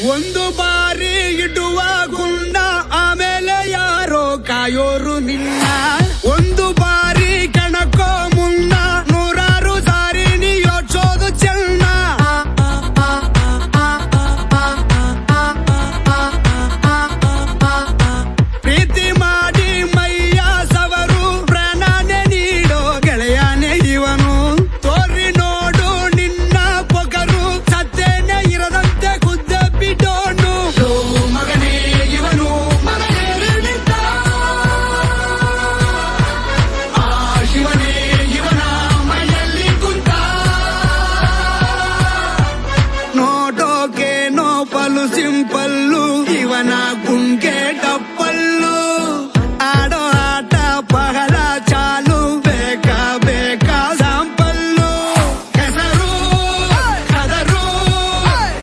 ಒಂದು ಬಾರಿ ಇಡುವ ಗುಂಡ ಆಮೇಲೆ ಯಾರೋ ಕಾಯೋರು ನಿನ್ನ ಒಂದು ಬಾರಿ ಕಣಕೋ ಮುನ್ನ ನೂರಾರು ಸಾರಿ ನೀ ಯೋಚೋದು ಚೆನ್ನ ಪ್ರೀತಿ ಮಾಡಿ ಮೈಯ ಸವರು ಪ್ರಾಣನೆ ನೀಡೋ ಗೆಳೆಯನೇ ಇವನು ತೋರಿ ನೋಡು ನಿನ್ನ ಪೊಗರು ಸತ್ತೇನೆ ಇರದಂತೆ ಖುದ್ದ ಬಿಡೋನು ಮಗನೇ ಇವನು ಆ ಶಿವನೇ ಇವನ ಮೈಯಲ್ಲಿ ಕುಂತ ನೋಡೋಕೆ ನೋ ಪಲು ಸಿಂಪ